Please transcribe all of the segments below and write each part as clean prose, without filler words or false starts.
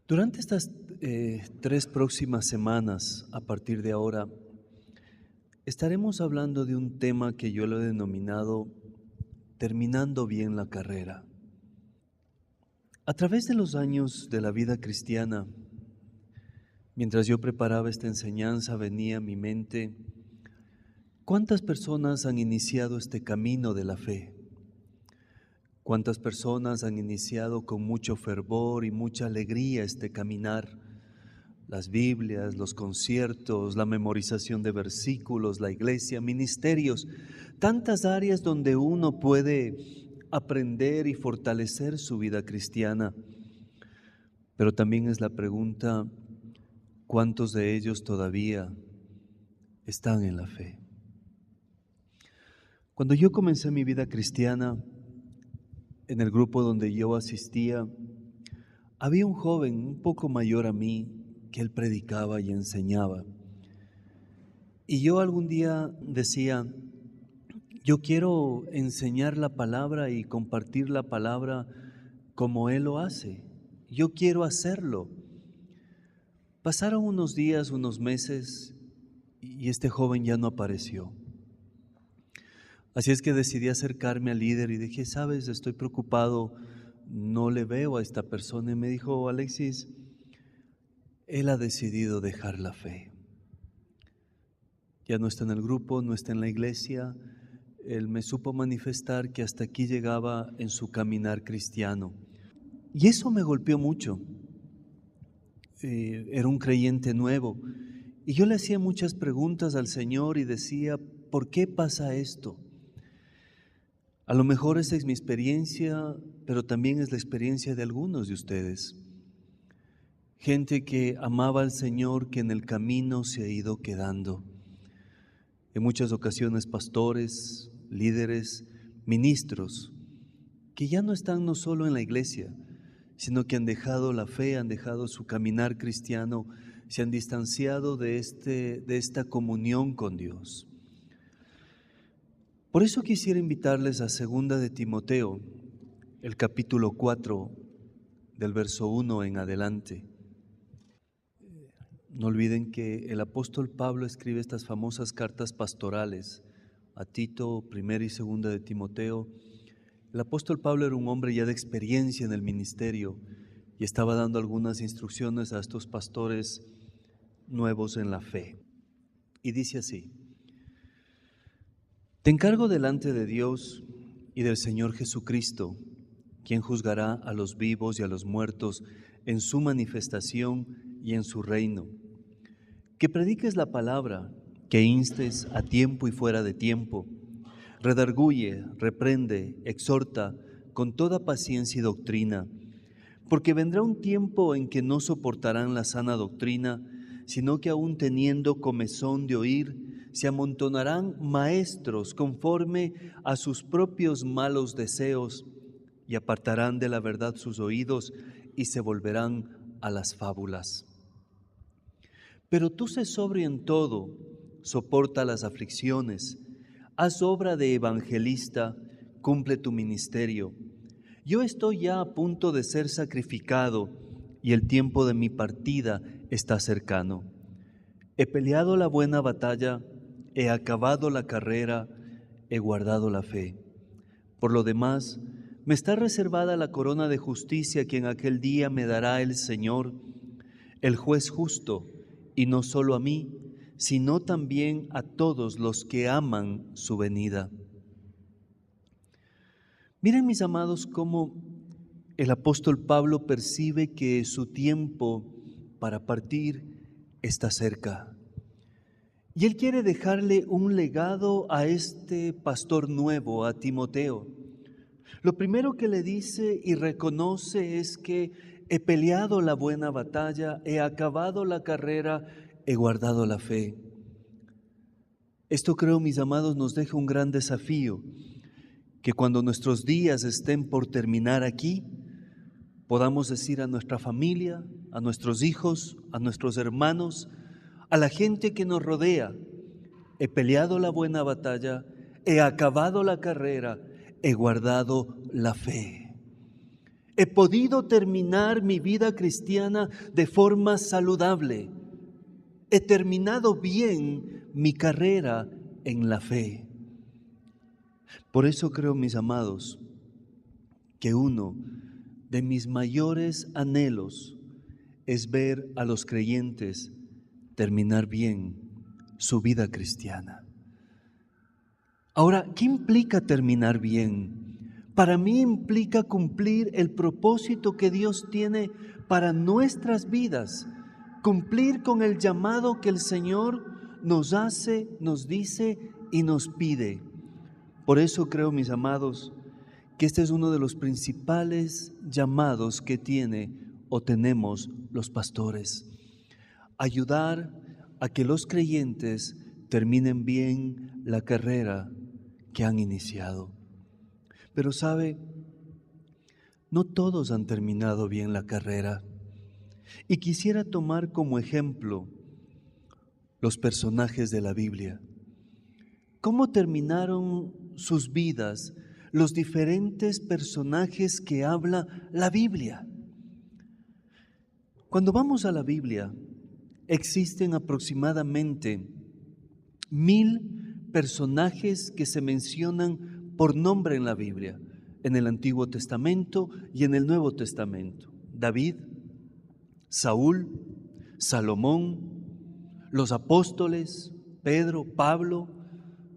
Durante estas 3 próximas semanas, a partir de ahora, estaremos hablando de un tema que yo lo he denominado terminando bien la carrera. A través de los años de la vida cristiana, mientras yo preparaba esta enseñanza, venía a mi mente cuántas personas han iniciado este camino de la fe. Cuántas personas han iniciado con mucho fervor y mucha alegría este caminar. Las Biblias, los conciertos, la memorización de versículos, la iglesia, ministerios, tantas áreas donde uno puede aprender y fortalecer su vida cristiana. Pero también es la pregunta, ¿cuántos de ellos todavía están en la fe? Cuando yo comencé mi vida cristiana, en el grupo donde yo asistía, había un joven un poco mayor a mí que él predicaba y enseñaba. Y yo algún día decía, yo quiero enseñar la palabra y compartir la palabra como él lo hace. Yo quiero hacerlo. Pasaron unos días, unos meses, y este joven ya no apareció. Así es que decidí acercarme al líder y dije, sabes, estoy preocupado, no le veo a esta persona. Y me dijo, Alexis, él ha decidido dejar la fe. Ya no está en el grupo, no está en la iglesia. Él me supo manifestar que hasta aquí llegaba en su caminar cristiano. Y eso me golpeó mucho. Era un creyente nuevo. Y yo le hacía muchas preguntas al Señor y decía, ¿por qué pasa esto? A lo mejor esa es mi experiencia, pero también es la experiencia de algunos de ustedes. Gente que amaba al Señor, que en el camino se ha ido quedando. En muchas ocasiones pastores, líderes, ministros, que ya no están no solo en la iglesia, sino que han dejado la fe, han dejado su caminar cristiano, se han distanciado de esta comunión con Dios. Por eso quisiera invitarles a 2 de Timoteo, el capítulo 4, del verso 1 en adelante. No olviden que el apóstol Pablo escribe estas famosas cartas pastorales a Tito, 1 y 2 de Timoteo. El apóstol Pablo era un hombre ya de experiencia en el ministerio y estaba dando algunas instrucciones a estos pastores nuevos en la fe. Y dice así: Te encargo delante de Dios y del Señor Jesucristo, quien juzgará a los vivos y a los muertos en su manifestación y en su reino, que prediques la palabra, que instes a tiempo y fuera de tiempo, redarguye, reprende, exhorta con toda paciencia y doctrina, porque vendrá un tiempo en que no soportarán la sana doctrina, sino que aun teniendo comezón de oír, se amontonarán maestros conforme a sus propios malos deseos y apartarán de la verdad sus oídos y se volverán a las fábulas. Pero tú sé sobrio en todo, soporta las aflicciones, haz obra de evangelista, cumple tu ministerio. Yo estoy ya a punto de ser sacrificado y el tiempo de mi partida está cercano. He peleado la buena batalla, he acabado la carrera, he guardado la fe. Por lo demás, me está reservada la corona de justicia que en aquel día me dará el Señor, el juez justo, y no solo a mí, sino también a todos los que aman su venida. Miren, mis amados, cómo el apóstol Pablo percibe que su tiempo para partir está cerca. Y él quiere dejarle un legado a este pastor nuevo, a Timoteo. Lo primero que le dice y reconoce es que he peleado la buena batalla, he acabado la carrera, he guardado la fe. Esto, creo, mis amados, nos deja un gran desafío, que cuando nuestros días estén por terminar aquí, podamos decir a nuestra familia, a nuestros hijos, a nuestros hermanos, a la gente que nos rodea: he peleado la buena batalla, he acabado la carrera, he guardado la fe. He podido terminar mi vida cristiana de forma saludable. He terminado bien mi carrera en la fe. Por eso creo, mis amados, que uno de mis mayores anhelos es ver a los creyentes terminar bien su vida cristiana. Ahora, ¿qué implica terminar bien? Para mí implica cumplir el propósito que Dios tiene para nuestras vidas, cumplir con el llamado que el Señor nos hace, nos dice y nos pide. Por eso creo, mis amados, que este es uno de los principales llamados que tiene o tenemos los pastores. Ayudar a que los creyentes terminen bien la carrera que han iniciado. Pero sabe, no todos han terminado bien la carrera. Y quisiera tomar como ejemplo los personajes de la Biblia. ¿Cómo terminaron sus vidas los diferentes personajes que habla la Biblia? Cuando vamos a la Biblia, existen aproximadamente 1000 personajes que se mencionan por nombre en la Biblia, en el Antiguo Testamento y en el Nuevo Testamento. David, Saúl, Salomón, los apóstoles, Pedro, Pablo,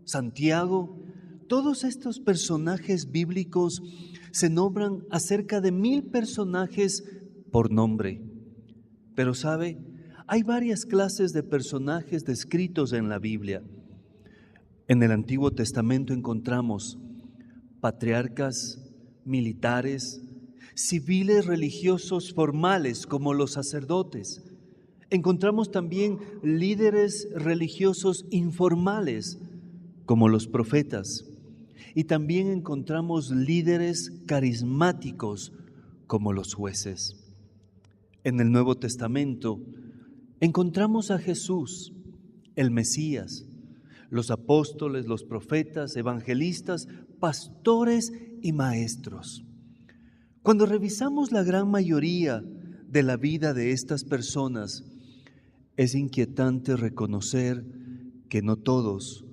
Santiago. Todos estos personajes bíblicos se nombran a cerca de 1000 personajes por nombre. Pero ¿sabe? Hay varias clases de personajes descritos en la Biblia. En el Antiguo Testamento encontramos patriarcas, militares, civiles religiosos formales como los sacerdotes. Encontramos también líderes religiosos informales como los profetas. Y también encontramos líderes carismáticos como los jueces. En el Nuevo Testamento encontramos a Jesús, el Mesías, los apóstoles, los profetas, evangelistas, pastores y maestros. Cuando revisamos la gran mayoría de la vida de estas personas, es inquietante reconocer que no todos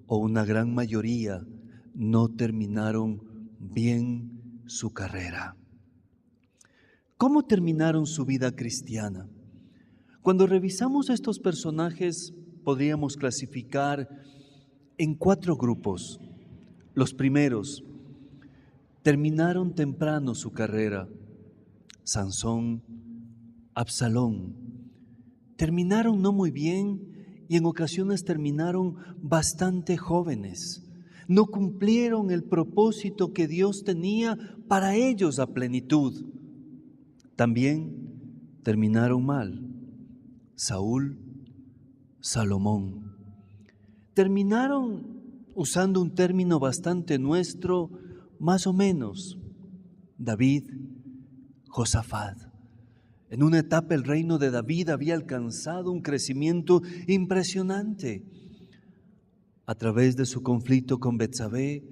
o una gran mayoría no terminaron bien su carrera. ¿Cómo terminaron su vida cristiana? Cuando revisamos estos personajes, podríamos clasificar en 4 grupos. Los primeros terminaron temprano su carrera. Sansón, Absalón. Terminaron no muy bien y en ocasiones terminaron bastante jóvenes. No cumplieron el propósito que Dios tenía para ellos a plenitud. También terminaron mal. Saúl, Salomón. Terminaron, usando un término bastante nuestro, más o menos, David, Josafat. En una etapa el reino de David había alcanzado un crecimiento impresionante. A través de su conflicto con Betsabé,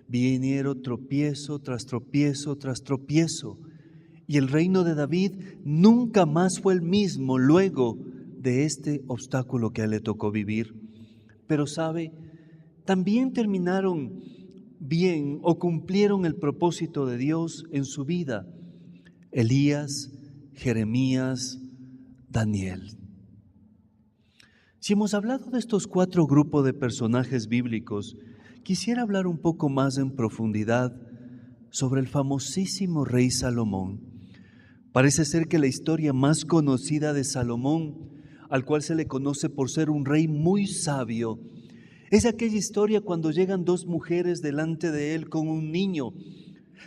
vinieron tropiezo tras tropiezo tras tropiezo. Y el reino de David nunca más fue el mismo luego de este obstáculo que a él le tocó vivir. Pero sabe, también terminaron bien o cumplieron el propósito de Dios en su vida Elías, Jeremías, Daniel. Si hemos hablado de estos 4 grupos de personajes bíblicos, quisiera hablar un poco más en profundidad sobre el famosísimo rey Salomón. Parece ser que la historia más conocida de Salomón, al cual se le conoce por ser un rey muy sabio, es aquella historia cuando llegan 2 mujeres delante de él con un niño,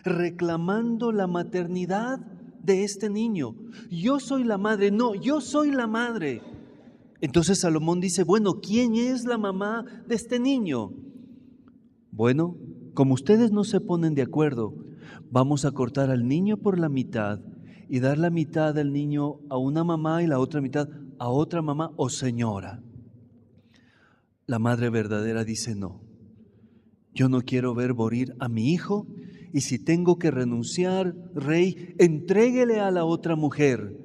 reclamando la maternidad de este niño. Yo soy la madre, no, yo soy la madre. Entonces Salomón dice, bueno, ¿quién es la mamá de este niño? Bueno, como ustedes no se ponen de acuerdo, vamos a cortar al niño por la mitad y dar la mitad del niño a una mamá y la otra mitad a otra mamá o señora. La madre verdadera dice, no, yo no quiero ver morir a mi hijo y si tengo que renunciar, rey, entréguele a la otra mujer.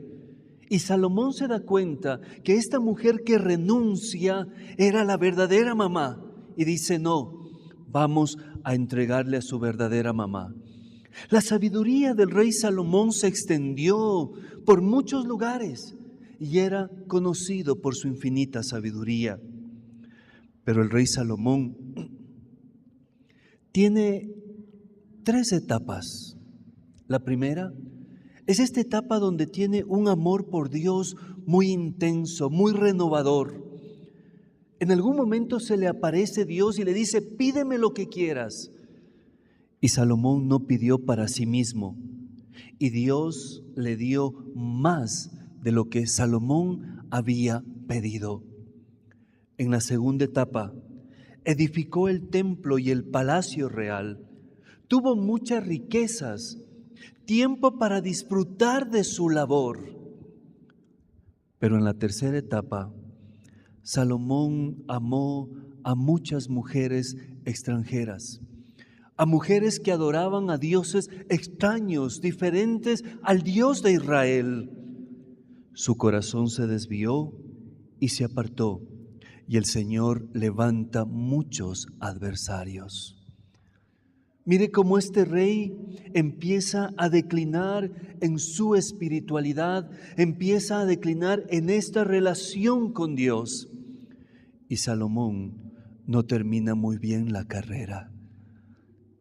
Y Salomón se da cuenta que esta mujer que renuncia era la verdadera mamá y dice, no, vamos a entregarle a su verdadera mamá. La sabiduría del rey Salomón se extendió por muchos lugares y era conocido por su infinita sabiduría. Pero el rey Salomón tiene 3 etapas. La primera es esta etapa donde tiene un amor por Dios muy intenso, muy renovador. En algún momento se le aparece Dios y le dice, pídeme lo que quieras. Y Salomón no pidió para sí mismo. Y Dios le dio más de lo que Salomón había pedido. En la segunda etapa, edificó el templo y el palacio real. Tuvo muchas riquezas, tiempo para disfrutar de su labor. Pero en la tercera etapa, Salomón amó a muchas mujeres extranjeras, a mujeres que adoraban a dioses extraños, diferentes al Dios de Israel. Su corazón se desvió y se apartó, y el Señor levanta muchos adversarios. Mire cómo este rey empieza a declinar en su espiritualidad, empieza a declinar en esta relación con Dios. Y Salomón no termina muy bien la carrera.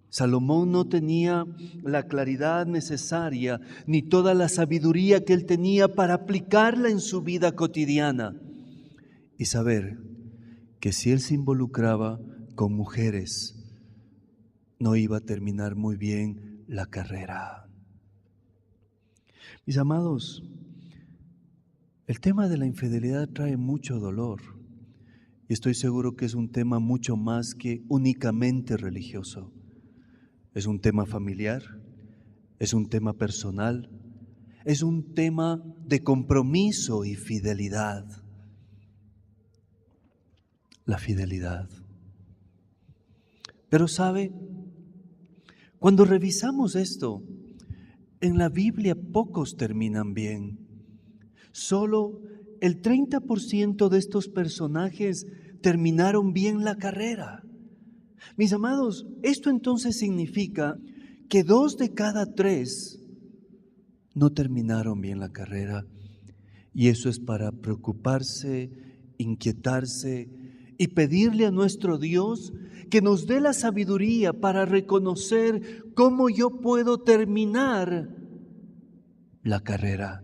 Salomón no tenía la claridad necesaria ni toda la sabiduría que él tenía para aplicarla en su vida cotidiana y saber que si él se involucraba con mujeres, no iba a terminar muy bien la carrera. Mis amados, el tema de la infidelidad trae mucho dolor y estoy seguro que es un tema mucho más que únicamente religioso. Es un tema familiar, es un tema personal, es un tema de compromiso y fidelidad. La fidelidad. Pero ¿sabe? Cuando revisamos esto, en la Biblia pocos terminan bien. Solo el 30% de estos personajes terminaron bien la carrera. Mis amados, esto entonces significa que 2 de cada 3 no terminaron bien la carrera. Y eso es para preocuparse, inquietarse y pedirle a nuestro Dios que nos dé la sabiduría para reconocer cómo yo puedo terminar la carrera.